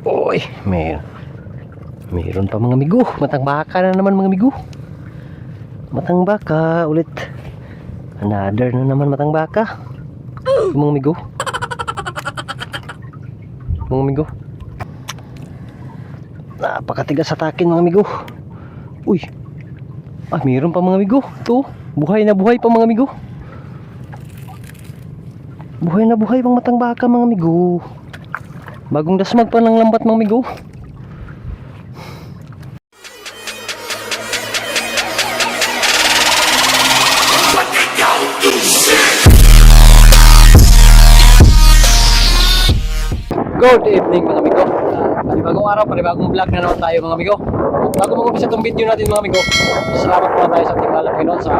Oy, meron pa mga amigo. Matang baka na naman mga amigo. Matang baka ulit. Another na naman matang baka. Mga amigo. Mga amigo. Napakatigas sa takin mga amigo. Uy. Meron pa mga amigo. Ito, buhay na buhay pa mga amigo. Buhay na buhay pang matang baka mga amigo. Bagong dasmag pa ng lambat mga amigo. Good evening mga amigo. Panibagong araw, panibagong vlog na naman tayo mga amigo. Bago mag-umpisa itong video natin mga amigo, salamat po tayo sa ating alam Pinoon sa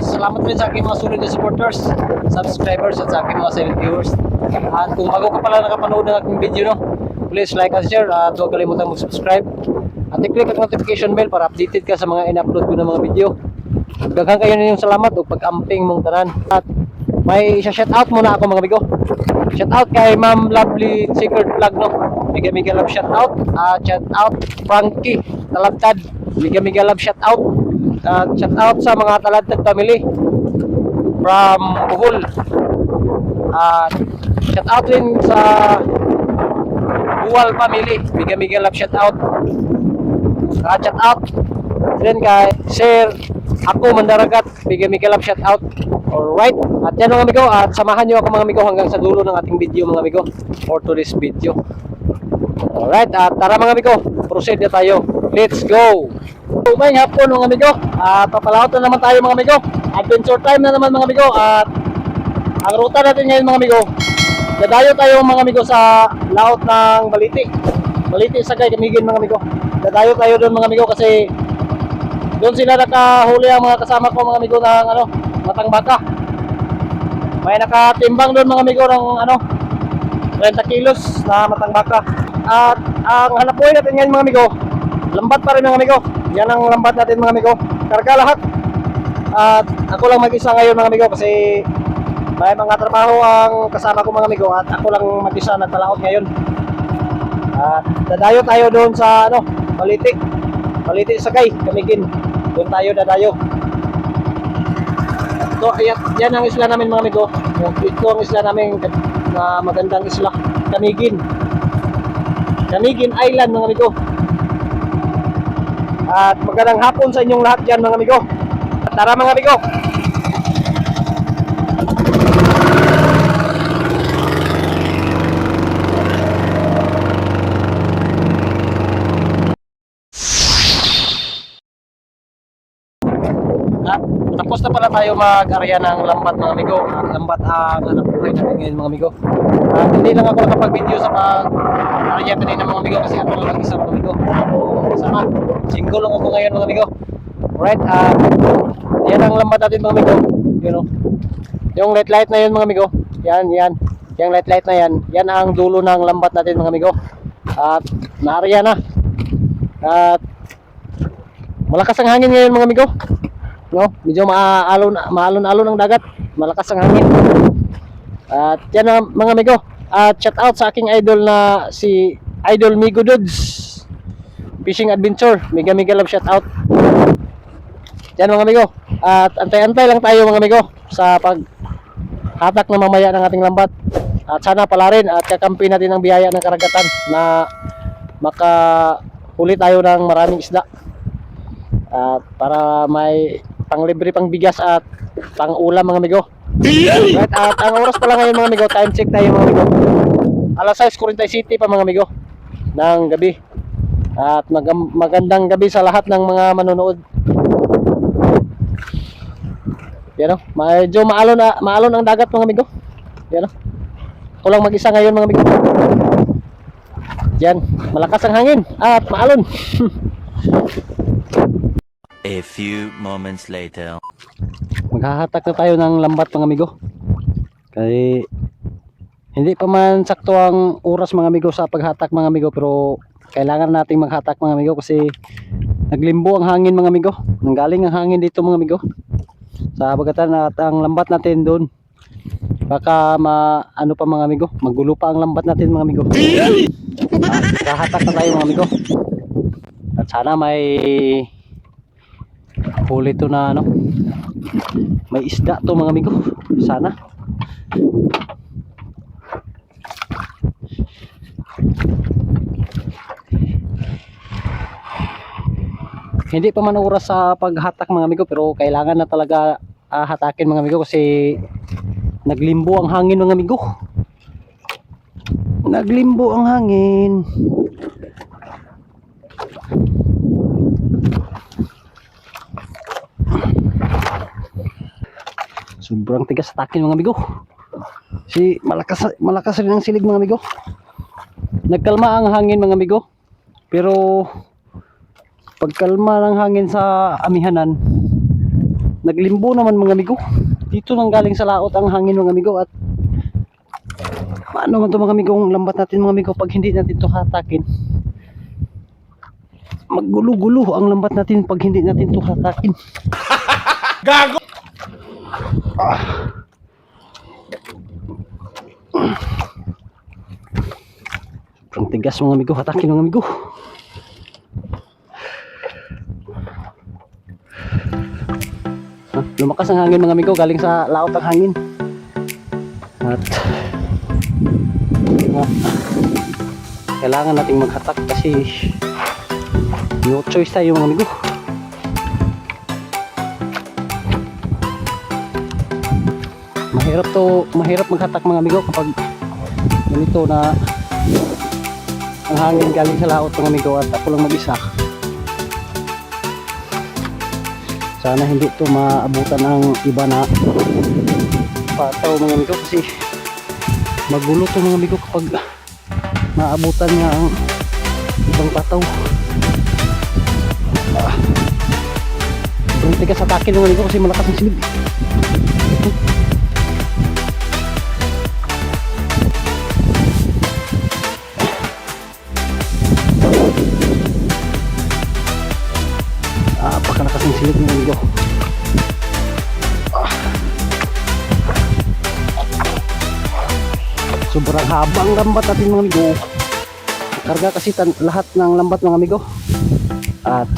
salamat rin sa aking mga sulit na supporters, subscribers at sa aking mga silent viewers. At kung bago ka pala nakapanood ng aking video, no, please like and share at huwag kalimutan mag-subscribe. At i-click ang notification bell para updated ka sa mga in-upload ko ng mga video. Daghang kayo na yung salamat o pag-amping mong tanan. At may isa-shoutout muna ako mga amigo. Shoutout kay Ma'am Lovely Secret Vlog, no. Mega love shoutout. Shoutout Frankie Talantad. Mega love shoutout. Shoutout sa mga Talantad family from Bohol. Shoutout rin sa Buwal family. Mega love shoutout. Shoutout din kay Sir Ako Mandaragat. Mega love shoutout. Alright, at yan mga amigo, at samahan nyo ako mga amigo hanggang sa dulo ng ating video mga amigo for today's video. Alright, at tara mga amigo, proceed na tayo. Let's go! May hapon mga amigo, at papalaot na naman tayo mga amigo. Adventure time na naman mga amigo, at ang ruta natin ngayon mga amigo, dadayo tayo mga amigo sa laot ng Baliti. Baliti Sagay Camiguin mga amigo. Dadayo tayo doon mga amigo kasi doon sila nakahuli ang mga kasama ko mga amigo ng matang baka. May nakatimbang doon mga amigo ng 30 kilos na matang baka. At ang hanap buhay natin ngayon mga amigo, lambat pa rin mga amigo. Yan ang lambat natin mga amigo. Karga lahat. At ako lang mag-isa ngayon mga amigo kasi may mga trabaho ang kasama ko mga amigo at ako lang mag-isa nagpalaot ngayon. At dadayo tayo doon sa Baliti. Baliti Sagay Camiguin. Doon tayo dadayo. So, yan ang isla namin mga amigo. Ito ang isla namin na magandang isla. Camiguin. Camiguin Island mga amigo. At magandang hapon sa inyong lahat dyan mga amigo. Tara mga amigo. Tapos na pala tayo mag-area ng lambat mga amigo. Lambat ang hanap buhay natin ngayon mga amigo. Hindi lang ako nakapag-video sa area kanina mga amigo kasi ako lang mag-isa mga amigo. Sama, single lang ako ngayon mga amigo. Alright, yan ang lambat natin mga amigo. Yung light na yun mga amigo. Yan. Yung light na yan. Yan ang dulo ng lambat natin mga amigo. At na-area na. At malakas ang hangin ngayon mga amigo. No, medyo maalon-alon ang dagat, malakas ang hangin. At yan ang mga amigo. At shout out sa aking idol na si Idol Migo Dudes Fishing Adventure. Mega love shout out. Yan mga amigo. At antay-antay lang tayo mga amigo sa paghatak na mamaya ng ating lambat. At sana pala rin at kakampi natin ang biyaya ng karagatan na makahuli tayo ng maraming isda. At para may panglibre pang bigas at pang ulam mga amigo. Right, at ang oras pala ngayon mga amigo, time check tayo mga amigo. Alas 6:47 pa mga amigo ng gabi. At magandang gabi sa lahat ng mga manonood. Yan medyo maalon ang dagat mga amigo. Yan ako lang mag-isa ngayon mga amigo. Yan, malakas ang hangin at maalon. A few moments later. Maghahatak na tayo ng lambat mga amigo. Kasi hindi pa man sakto ang oras mga amigo sa paghatak mga amigo, pero kailangan nating maghatak mga amigo kasi naglimbo ang hangin mga amigo. Nanggaling ang hangin dito mga amigo sa bagatan at ang lambat natin doon Baka ano pa mga amigo, magulo pa ang lambat natin mga amigo. Kahatak na tayo mga amigo. At sana may huli to na ano, may isda to mga amigo. Sana. Hindi pa man oras sa paghatak mga amigo, pero kailangan na talaga hatakin mga amigo kasi naglimbo ang hangin mga amigo. Naglimbo ang hangin. Sobrang tigas sa takin mga amigo. Malakas rin ang silig mga amigo. Nagkalma ang hangin mga amigo. Pero pagkalma ng hangin sa amihanan, naglimbo naman mga amigo. Dito nang galing sa laot ang hangin mga amigo. At paano man ito mga amigo, ang lambat natin mga amigo pag hindi natin ito hatakin. Maggulo-gulo ang lambat natin pag hindi natin ito hatakin. Gago! Sobrang tigas mga amigo, hatakin mga amigo. Lumakas ang hangin mga amigo, galing sa laot ang hangin. At kailangan nating maghatak kasi no choice tayo mga amigo. Mahirap maghatak mga amigo kapag ganito na ang hangin galing sa laot mga amigo at ako lang mag-isa. Sana hindi ito maabutan ng iba na pataw mga amigo kasi magulo ito mga amigo kapag maabutan niya ang ibang pataw. Sobrang tigas sa takin mga amigo kasi malakas ang silib. Napakalakas ang silib mga amigo. Sobrang haba ang lambat natin mga amigo. Karga kasi lahat ng lambat mga amigo. At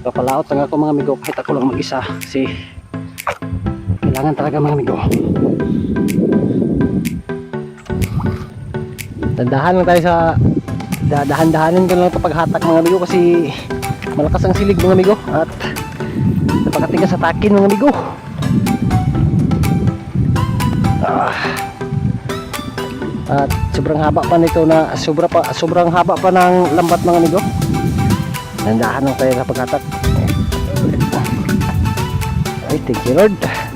papalaot lang ako mga amigo kahit ako lang mag-isa kasi kailangan talaga mga amigo. Dandahan lang tayo sa dahan-dahanin ko lang ito paghatak mga amigo kasi malakas ang silig mga amigo at napakatigas sa takin mga amigo. At sobrang haba pa nito na sobrang haba pa ng lambat mga amigo. Dandahan lang tayo sa paghatak. Ay, thank you Lord.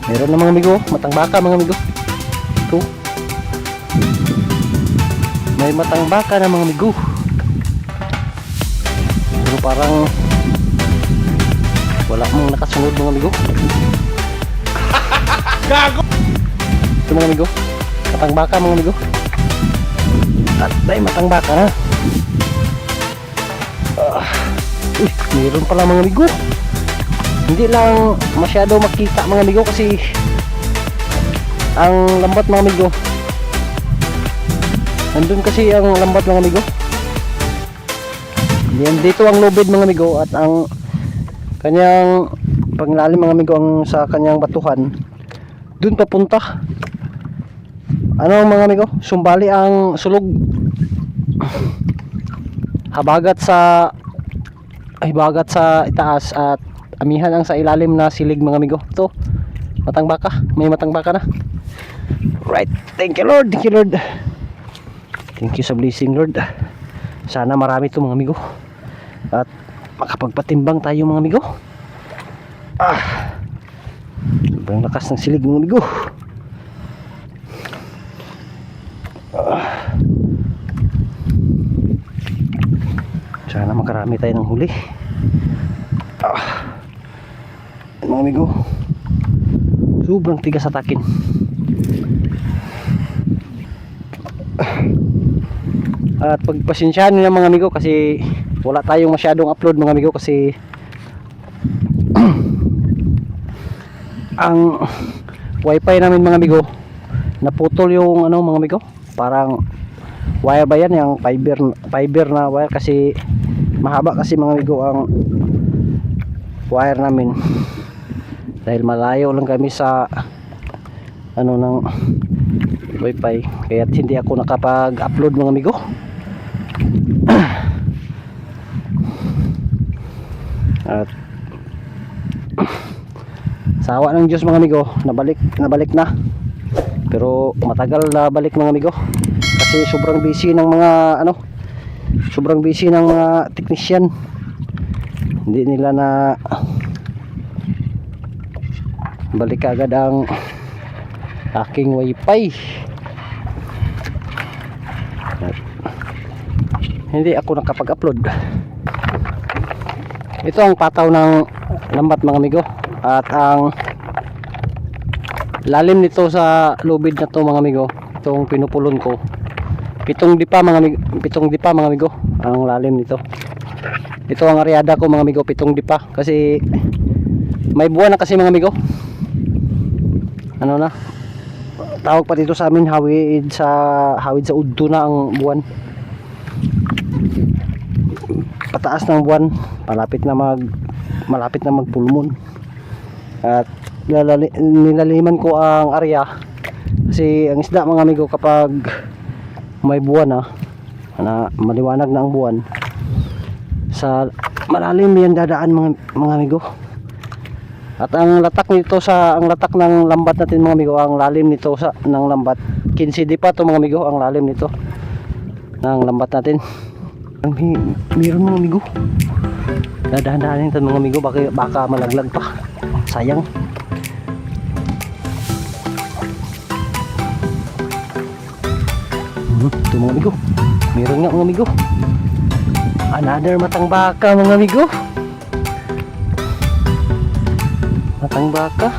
Meron na mga amigo, matang baka mga amigo. Ito. May matang baka na mga amigo. Pero parang wala mong nakasunod mga amigo. Gago! Ito mga amigo, matang baka mga amigo. At may matang baka na. Meron pala mga amigo. Hindi lang masyado makita mga amigo kasi ang lambat mga amigo, nandun kasi ang lambat mga amigo. Yan, dito ang lubid mga amigo at ang kanyang panglalim mga amigo ang sa kanyang batuhan dun papunta. Ano mga amigo, sumbali ang sulog, habagat sa itaas at amihan ang sa ilalim na silig mga amigo. Ito, matang baka, may matang baka na. Right, thank you Lord, thank you Lord. Thank you sa blessing Lord. Sana marami ito mga amigo at makapagpatimbang tayo mga amigo. Sobrang lakas ng silig mga amigo. Sana makarami tayo ng huli. Mga amigo, sobrang tigas sa takin. At pagpasensyahan nyo mga amigo kasi wala tayong masyadong upload mga amigo kasi ang wifi namin mga amigo, naputol yung ano mga amigo, parang wire ba yan, yung fiber na wire, kasi mahaba kasi mga amigo ang wire namin, dahil malayo lang kami sa ano ng wifi, kaya hindi ako nakapag-upload mga amigo. At sawa ng Diyos mga amigo, nabalik na, pero matagal na balik mga amigo, kasi sobrang busy ng mga ano, sobrang busy ng mga technician, hindi nila na balik agad ang aking wifi. At hindi ako nakapag-upload. Ito ang pataw ng lambat mga amigo, at ang lalim nito sa lubid na to mga amigo, itong pinupulon ko, 7 dipa mga amigo ang lalim nito. Ito ang areada ko mga amigo, 7 dipa, kasi may buwan na kasi mga amigo, ano na tawag pa dito sa amin, hawid sa udto na ang buwan, pataas ng buwan, malapit na magpulmon. At nilaliman ko ang area, kasi ang isda mga amigo, kapag may buwan na maliwanag na ang buwan, sa malalim yan dadaan mga amigo. At ang latak ng lambat natin mga amigo, ang lalim nito ng lambat 15 dipa to mga amigo, ang lalim nito ng lambat natin. Meron mga amigo, dadahan-dahanin ito mga amigo, baka malaglag pa, sayang. Ito mga amigo, meron nga mga amigo, another matang baka mga amigo, matang baka.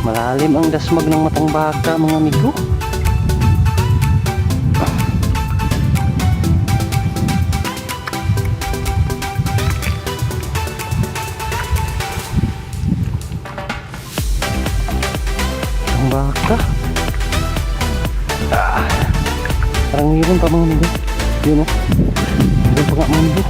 Malalim ang dasmag ng matang baka mga amigo. Matang baka. Parang meron pa mga amigo. Yun o. Meron pa nga mga amigo.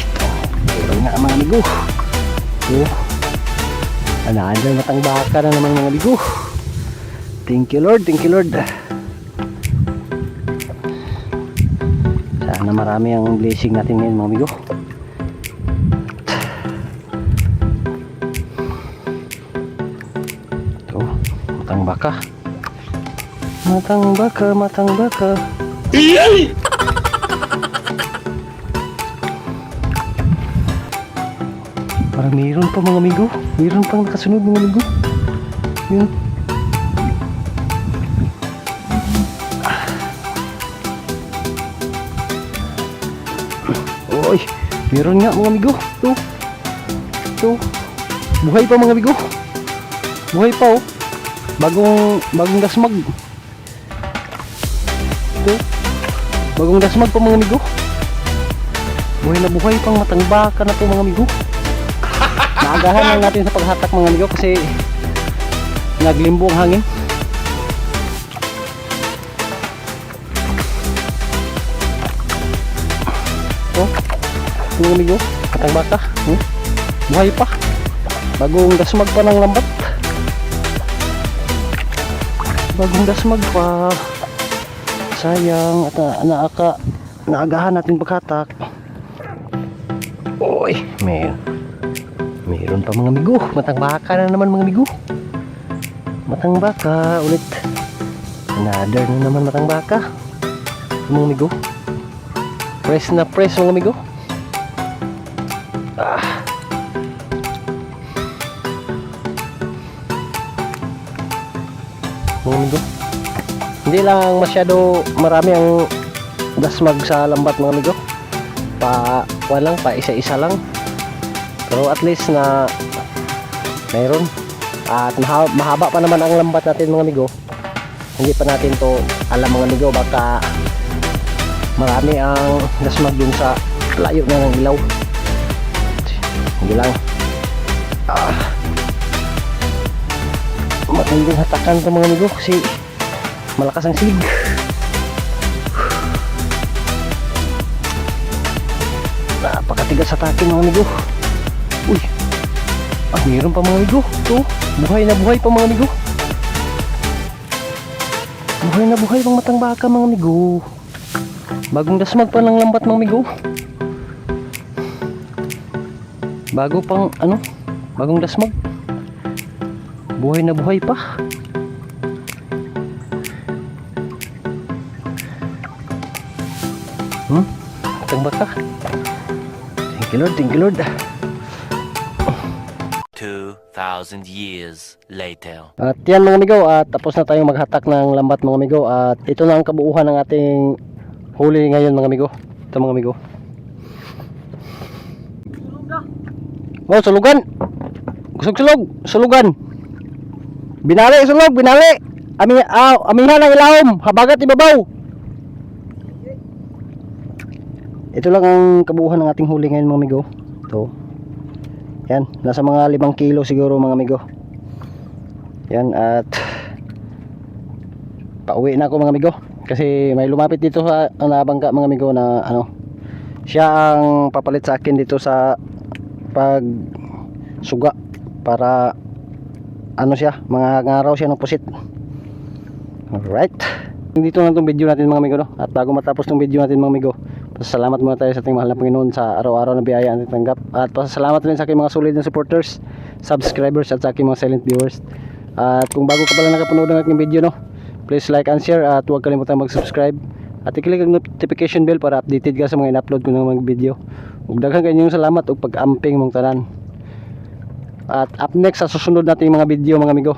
Ito. Meron nga mga amigo. Another matang baka na naman mga amigo. Thank you Lord, thank you Lord. Sana marami ang blessing natin ngayon mga amigo. Ito, matang baka. Matang baka, matang baka. Parang mayroon pa mga amigo. Mayroon pang nakasunod mga amigo. Yun. Oy, meron nga mga amigo. Ito. Buhay pa mga amigo. Buhay pa oh. Bagong dasmag. Ito. Bagong dasmag pa mga amigo. Buhay na buhay pang matang baka na to mga amigo. Naagahan lang natin sa paghatak mga amigo, kasi naglimbo ang hangin. Oh, mga amigo, matang baka. Buhay pa. Bagong dasmag pa ng lambat. Bagong dasmag pa. Sayang, at naagahan natin paghatak. Oy, meron pa mga amigo. Matang baka na naman mga amigo. Matang baka ulit. Another na naman matang baka. Mga amigo. Press na press mga amigo. Mga amigo. Hindi lang masyado marami ang dasmag sa lambat mga amigo. Pa isa-isa lang. Pero at least Mayroon. At mahaba pa naman ang lambat natin mga amigo. Hindi pa natin to alam mga amigo, baka marami ang dasmag dun sa layo na ng ilaw. Hindi lang. Matinding hatakan to mga amigo kasi malakas ang sig. Napakatigas sa takin mga amigo. Uy, meron pa mga amigo. Ito, buhay na buhay pa mga amigo. Buhay na buhay pang matang baka mga amigo. Bagong dasmag pa ng lambat mga amigo. Bago pang bagong dasmag. Buhay na buhay pa. Matang baka. Thank you Lord, thank you Lord. 2,000 years later. At yan mga amigo, at tapos na tayong maghatak ng lambat mga amigo. At ito na ang kabuuhan ng ating huli ngayon mga amigo. Ito mga amigo. Oh, sulugan. Sulog, sulugan. Binali, sulog, binali. Amihan ng ilawom, habagat ibabaw. Ito lang ang kabuuhan ng ating huli ngayon mga amigo. Ito. Yan, nasa mga 5 kilo siguro mga amigo. Yan, at pauwi na ako mga amigo. Kasi may lumapit dito sa nabangka mga amigo na siya ang papalit sa akin dito sa pag suga para siya, mga ngaraw siya ng pusit. Alright, dito lang itong video natin mga amigo, no? At bago matapos itong video natin mga amigo, pasalamat muna tayo sa ating mahal na Panginoon sa araw-araw na biyaya ang tanggap. At pasalamat rin sa aking mga solid na supporters, subscribers at sa aking mga silent viewers. At kung bago ka pala nakapanood ng aking video, no, please like and share at huwag kalimutan mag-subscribe. At i-click ang notification bell para updated ka sa mga in-upload ko ng mga video. Ug daghang kayong salamat ug pag-amping mong tanan. At up next sa susunod nating mga video mga amigo,